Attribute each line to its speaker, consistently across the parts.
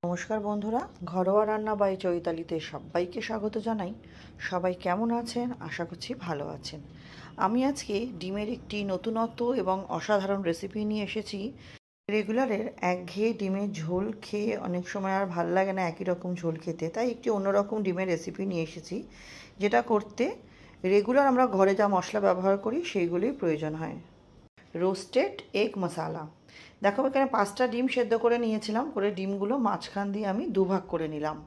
Speaker 1: নমস্কার বন্ধুরা, ঘরোয়া রান্না বাই চৈতালিতে সবাইকে স্বাগত জানাই। সবাই কেমন আছেন? আশা করছি ভালো আছেন। আমি আজকে ডিমের একটি নতুনত্ব এবং অসাধারণ রেসিপি নিয়ে এসেছি। রেগুলারের একঘেয়ে ডিমের ঝোল খেয়ে অনেক সময় আর ভাল লাগে না একই রকম ঝোল খেতে, তাই একটি অন্যরকম ডিমের রেসিপি নিয়ে এসেছি, যেটা করতে রেগুলার আমরা ঘরে যা মশলা ব্যবহার করি সেইগুলোই প্রয়োজন হয়। রোস্টেড এগ মশালা। দেখো, এখানে 5টা ডিম সেদ্ধ করে নিয়েছিলাম। করে ডিমগুলো মাঝখান দিয়ে আমি দুভাগ করে নিলাম,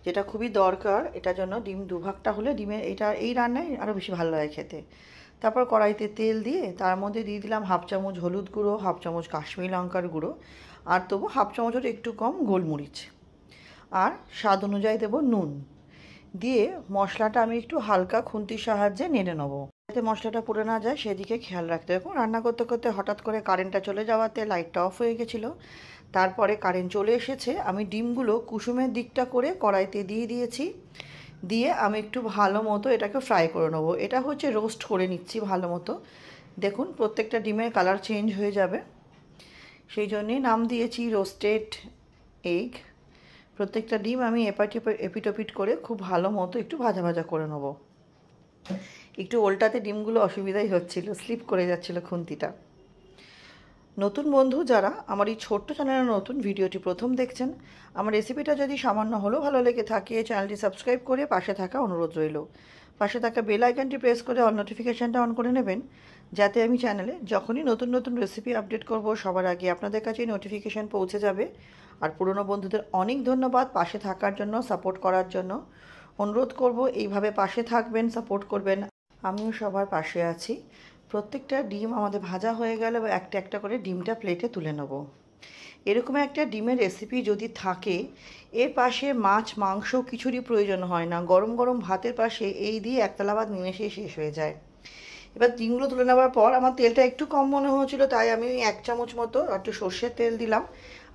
Speaker 1: যেটা খুবই দরকার। এটার জন্য ডিম দুভাগটা হলে ডিমের এই রান্নায় আরও বেশি ভালো লাগে খেতে। তারপর কড়াইতে তেল দিয়ে তার মধ্যে দিয়ে দিলাম 1/2 চামচ হলুদ গুঁড়ো, 1/2 চামচ কাশ্মীরি লঙ্কার গুঁড়ো, আর তবু 1/2 চামচের একটু কম গোলমরিচ, আর স্বাদ অনুযায়ী দেবো নুন। দিয়ে মশলাটা আমি একটু হালকা খুন্তির সাহায্যে নেড়ে নেবো, যাতে মশলাটা পুড়ে না যায় সেদিকে খেয়াল রাখতে হবে। রান্না করতে করতে হঠাৎ করে কারেন্টটা চলে যাওয়াতে লাইটটা অফ হয়ে গেছিলো। তারপরে কারেন্ট চলে এসেছে। আমি ডিমগুলো কুসুমের দিকটা করে কড়াইতে দিয়ে দিয়েছি। দিয়ে আমি একটু ভালো মতো এটাকে ফ্রাই করে নেবো। এটা হচ্ছে রোস্ট করে নিচ্ছি ভালো মতো। দেখুন, প্রত্যেকটা ডিমের কালার চেঞ্জ হয়ে যাবে, সেই জন্যেই নাম দিয়েছি রোস্টেড এগ। প্রত্যেকটা ডিম আমি এপিট করে খুব ভালো মতো একটু ভাজা ভাজা করে নেবো। একটু ওল্টাতে ডিমগুলো অসুবিধাই হচ্ছিল, স্লিপ করে যাচ্ছিল খুন্তিটা। নতুন বন্ধু যারা আমার এই ছোট্ট চ্যানেলে নতুন ভিডিওটি প্রথম দেখছেন, আমার রেসিপিটা যদি সামান্য হলেও ভালো লেগে থাকে চ্যানেলটি সাবস্ক্রাইব করে পাশে থাকা অনুরোধ রইল। পাশে থাকা বেল আইকনটি প্রেস করে অল নোটিফিকেশানটা অন করে নেবেন, যাতে আমি চ্যানেলে যখনই নতুন নতুন রেসিপি আপডেট করব সবার আগে আপনাদের কাছে নোটিফিকেশান পৌঁছে যাবে। আর পুরনো বন্ধুদের অনেক ধন্যবাদ পাশে থাকার জন্য, সাপোর্ট করার জন্য। অনুরোধ করব এইভাবে পাশে থাকবেন, সাপোর্ট করবেন। আমিও সবার পাশে আছি। প্রত্যেকটা ডিম আমাদের ভাজা হয়ে গেলে একটা একটা করে ডিমটা প্লেটে তুলে নেব। এরকম একটা ডিমের রেসিপি যদি থাকে, এর পাশে মাছ মাংস কিছুরই প্রয়োজন হয় না। গরম গরম ভাতের পাশে এই দিয়ে একতলা ভাত নিমেষেই শেষ হয়ে যায়। এবার ডিমগুলো তুলে নেওয়ার পর আমার তেলটা একটু কম মনে হয়েছিল, তাই আমি 1 চামচ মতো একটু সর্ষের তেল দিলাম।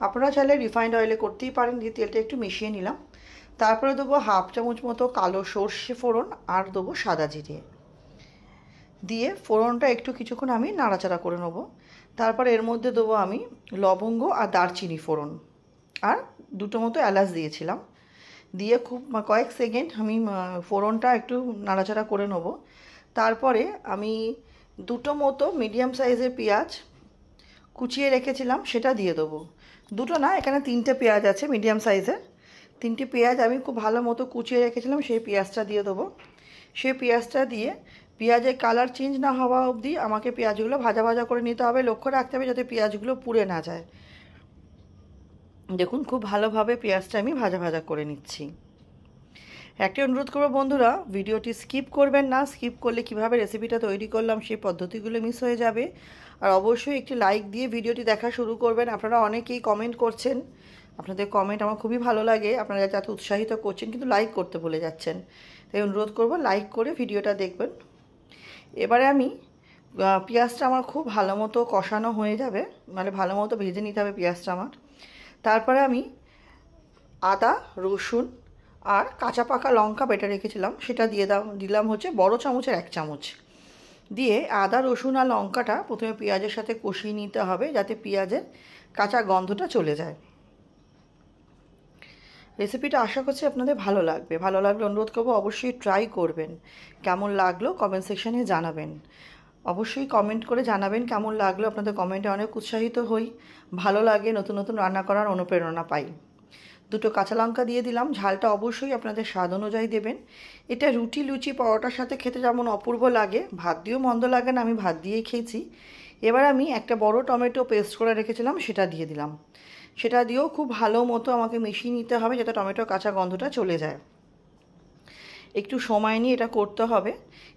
Speaker 1: আপনারা চাইলে রিফাইন্ড অয়েলে করতেই পারেন। দিয়ে তেলটা একটু মিশিয়ে নিলাম। তারপরে দেবো 1/2 চামচ মতো কালো সর্ষে ফোড়ন, আর দেবো সাদা জিরে। দিয়ে ফোড়নটা একটু কিছুক্ষণ আমি নাড়াচাড়া করে নেব। তারপর এর মধ্যে দেবো আমি লবঙ্গ আর দারচিনি ফোড়ন, আর 2টো মতো এলাচ দিয়েছিলাম। দিয়ে খুব কয়েক সেকেন্ড আমি ফোড়নটা একটু নাড়াচাড়া করে নেব। তারপরে আমি 2টো মতো মিডিয়াম সাইজের পেঁয়াজ কুচিয়ে রেখেছিলাম, সেটা দিয়ে দেবো। 2টো না, এখানে 3টে পেঁয়াজ আছে মিডিয়াম সাইজের। 3টে পেঁয়াজ আমি খুব ভালো মতো কুচিয়ে রেখেছিলাম, সেই পেঁয়াজটা দিয়ে দেবো। সেই পেঁয়াজটা দিয়ে পেঁয়াজের কালার চেঞ্জ না হওয়া অবধি আমাকে পেঁয়াজগুলো ভাজা ভাজা করে নিতে হবে। লক্ষ্য রাখতে হবে যাতে পেঁয়াজগুলো পুড়ে না যায়। দেখুন, খুব ভালোভাবে পেঁয়াজটা আমি ভাজা ভাজা করে নিচ্ছি। একটি অনুরোধ করবো বন্ধুরা, ভিডিওটি স্কিপ করবেন না। স্কিপ করলে কিভাবে রেসিপিটা তৈরি করলাম সেই পদ্ধতিগুলো মিস হয়ে যাবে। আর অবশ্যই একটি লাইক দিয়ে ভিডিওটি দেখা শুরু করবেন। আপনারা অনেকেই কমেন্ট করছেন, আপনাদের কমেন্ট আমার খুবই ভালো লাগে। আপনারা যাতে উৎসাহিত করছেন, কিন্তু লাইক করতে ভুলে যাচ্ছেন। তাই অনুরোধ করবো লাইক করে ভিডিওটা দেখবেন। এবারে আমি পেঁয়াজটা আমার খুব ভালো মতো কষানো হয়ে যাবে, মানে ভালো মতো ভেজে নিতে হবে পেঁয়াজটা আমার। তারপরে আমি আদা, রসুন আর কাঁচা পাকা লঙ্কা বেটে রেখেছিলাম, সেটা দিলাম হচ্ছে বড় চামচের 1 চামচ। দিয়ে আদা, রসুন আর লঙ্কাটা প্রথমে পেঁয়াজের সাথে কষিয়ে নিতে হবে, যাতে পেঁয়াজের কাঁচা গন্ধটা চলে যায়। রেসিপিটা আশা করছি আপনাদের ভালো লাগবে। ভালো লাগলে অনুরোধ করবো অবশ্যই ট্রাই করবেন। কেমন লাগলো কমেন্ট সেকশানে জানাবেন। অবশ্যই কমেন্ট করে জানাবেন কেমন লাগলো। আপনাদের কমেন্টে অনেক উৎসাহিত হই, ভালো লাগে, নতুন নতুন রান্না করার অনুপ্রেরণা পাই। 2টো কাঁচা লঙ্কা দিয়ে দিলাম। ঝালটা অবশ্যই আপনাদের স্বাদ অনুযায়ী দেবেন। এটা রুটি, লুচি, পরোটার সাথে খেতে যেমন অপূর্ব লাগে, ভাত দিয়েও মন্দ লাগে না। আমি ভাত দিয়েই খেয়েছি। এবার আমি একটা বড় টমেটো পেস্ট করে রেখেছিলাম, সেটা দিয়ে দিলাম। সেটা দিয়েও খুব ভালো মতো আমাকে মিশিয়ে নিতে হবে, যাতে টমেটোর কাঁচা গন্ধটা চলে যায়। একটু সময় নিয়ে এটা করতে হবে।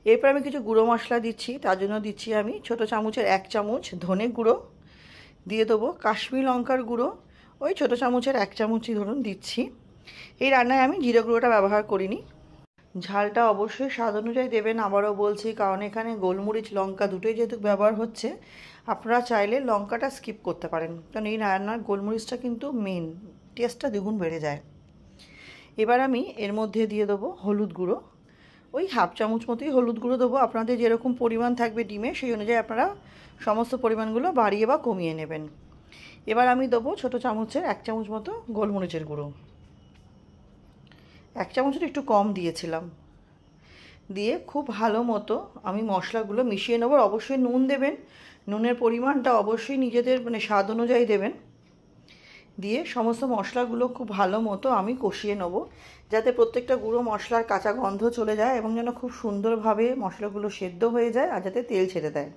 Speaker 1: এরপর আমি কিছু গুঁড়ো মশলা দিচ্ছি। তার জন্য দিচ্ছি আমি ছোটো চামচের 1 চামচ ধনে গুঁড়ো, দিয়ে দেবো কাশ্মীরি লঙ্কার গুঁড়ো, ওই ছোটো চামচের 1 চামচই ধরুন দিচ্ছি। এই রান্নায় আমি জিরে গুঁড়োটা ব্যবহার করিনি। ঝালটা অবশ্যই স্বাদ অনুযায়ী দেবেন, আবারও বলছি, কারণ এখানে গোলমরিচ লঙ্কা দুটোই যেহেতু ব্যবহার হচ্ছে। আপনারা চাইলে লঙ্কাটা স্কিপ করতে পারেন, কারণ এই রান্নার গোলমরিচটা কিন্তু মেন, টেস্টটা দ্বিগুণ বেড়ে যায়। এবার আমি এর মধ্যে দিয়ে দেবো হলুদ গুঁড়ো, ওই 1/2 চামচ মতোই হলুদ গুঁড়ো দেবো। আপনাদের যেরকম পরিমাণ থাকবে ডিমে, সেই অনুযায়ী আপনারা সমস্ত পরিমাণগুলো বাড়িয়ে বা কমিয়ে নেবেন। এবার আমি দেবো ছোটো চামচের 1 চামচ মতো গোলমরিচের গুঁড়ো, 1 চামচের একটু কম দিয়েছিলাম। দিয়ে খুব ভালো মতো আমি মশলাগুলো মিশিয়ে নেব। অবশ্যই নুন দেবেন, নুনের পরিমাণটা অবশ্যই নিজেদের স্বাদ অনুযায়ী দেবেন। দিয়ে সমস্ত মশলাগুলো খুব ভালো মতো আমি কষিয়ে নেব, যাতে প্রত্যেকটা গুঁড়ো মশলার কাঁচা গন্ধ চলে যায় এবং যেন খুব সুন্দরভাবে মশলাগুলো সেদ্ধ হয়ে যায় আর যাতে তেল ছেড়ে দেয়।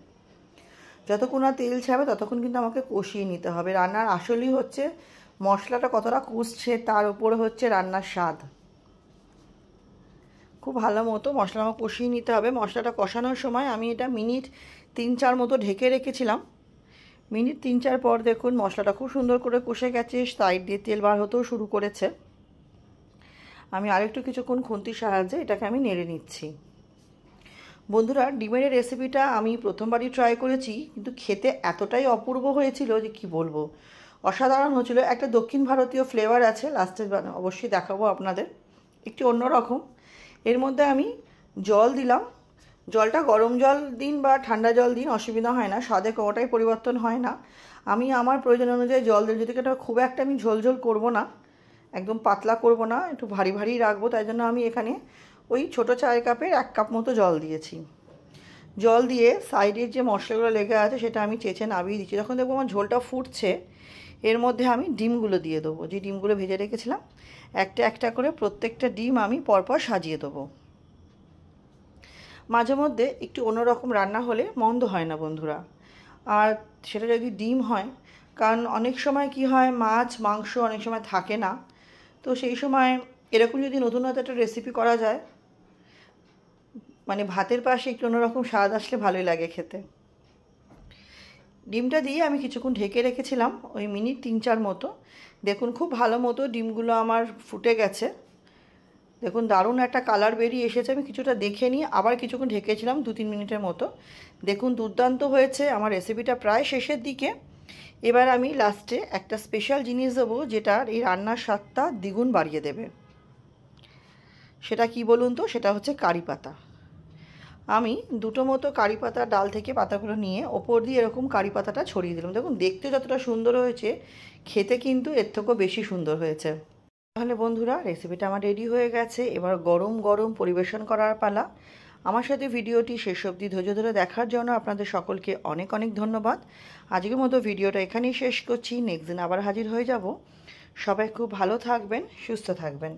Speaker 1: যতক্ষণ না তেল ছাড়বে ততক্ষণ কিন্তু আমাকে কষিয়ে নিতে হবে। রান্নার আসলেই হচ্ছে মশলাটা কতটা কষছে তার উপরে হচ্ছে রান্নার স্বাদ। খুব ভালো মতো মশলা আমাকে কষিয়ে নিতে হবে। মশলাটা কষানোর সময় আমি এটা মিনিট 3-4 মতো ঢেকে রেখেছিলাম। মিনিট 3-4 পর দেখুন মশলাটা খুব সুন্দর করে কষে গেছে, সাইড দিয়ে তেল বার হতেও শুরু করেছে। আমি আরেকটু কিছুক্ষণ খুন্তির সাহায্যে এটাকে আমি নেড়ে নিচ্ছি। বন্ধুরা, ডিমের রেসিপিটা আমি প্রথমবারই ট্রাই করেছি, কিন্তু খেতে এতটাই অপূর্ব হয়েছিল যে কি বলবো, অসাধারণ হয়েছিল। একটা দক্ষিণ ভারতীয় ফ্লেভার আছে, লাস্টে অবশ্যই দেখাবো আপনাদের, একটু অন্যরকম। এর মধ্যে আমি জল দিলাম। জলটা গরম জল দিন বা ঠান্ডা জল দিন, অসুবিধা হয় না, স্বাদে কোনোটাই পরিবর্তন হয় না। আমি আমার প্রয়োজন অনুযায়ী জল দিই, যদি এটা খুব একটা আমি ঝোলঝোল করব না, একদম পাতলা করব না, একটু ভারী ভারী রাখবো, তাই জন্য আমি এখানে ওই ছোটো চায়ের কাপের 1 কাপ মতো জল দিয়েছি। জল দিয়ে সাইডের যে মশলাগুলো লেগে আছে সেটা আমি চেঁচে নামিয়ে দিচ্ছি। যখন দেখবো আমার ঝোলটা ফুটছে, এর মধ্যে আমি ডিমগুলো দিয়ে দেবো, যে ডিমগুলো ভেজে রেখেছিলাম একটা একটা করে প্রত্যেকটা ডিম আমি পরপর সাজিয়ে দেবো। মাঝে মধ্যে একটু অন্যরকম রান্না হলে মন্দ হয় না বন্ধুরা, আর সেটা যদি ডিম হয়, কারণ অনেক সময় কি হয় মাছ মাংস অনেক সময় থাকে না, তো সেই সময় এরকম যদি নতুন একটা রেসিপি করা যায়, ভাতের পাশে একটু অন্যরকম স্বাদ আসলে ভালোই লাগে খেতে। ডিমটা দিয়ে আমি কিছুক্ষণ ঢেকে রেখেছিলাম, ওই মিনিট 3-4 মতো। দেখুন খুব ভালো মতো ডিমগুলো আমার ফুটে গেছে। দেখুন দারুণ একটা কালার বেরিয়ে এসেছে। আমি কিছুটা দেখে নিয়ে আবার কিছুক্ষণ ঢেকেছিলাম 2-3 মিনিটের মতো। দেখুন দুর্দান্ত হয়েছে। আমার রেসিপিটা প্রায় শেষের দিকে। এবার আমি লাস্টে একটা স্পেশাল জিনিস দেবো, যেটা এই রান্নার স্বাদটা দ্বিগুণ বাড়িয়ে দেবে। সেটা কি বলুন তো? সেটা হচ্ছে কারি পাতা। আমি 2টো মতো কারি পাতার ডাল থেকে পাতাগুলো নিয়ে ওপর দিয়ে এরকম কারি পাতাটা ছড়িয়ে দিলাম। দেখুন দেখতে যতটা সুন্দর হয়েছে, খেতে কিন্তু এর থেকেও বেশি সুন্দর হয়েছে। তাহলে বন্ধুরা, রেসিপিটা আমার রেডি হয়ে গেছে। এবার গরম গরম পরিবেশন করার পালা। আমার সাথে ভিডিওটি শেষ অবধি ধৈর্য ধরে দেখার জন্য আপনাদের সকলকে অনেক অনেক ধন্যবাদ। আজকের মতো ভিডিওটা এখানেই শেষ করছি। নেক্সট দিন আবার হাজির হয়ে যাব। সবাই খুব ভালো থাকবেন, সুস্থ থাকবেন।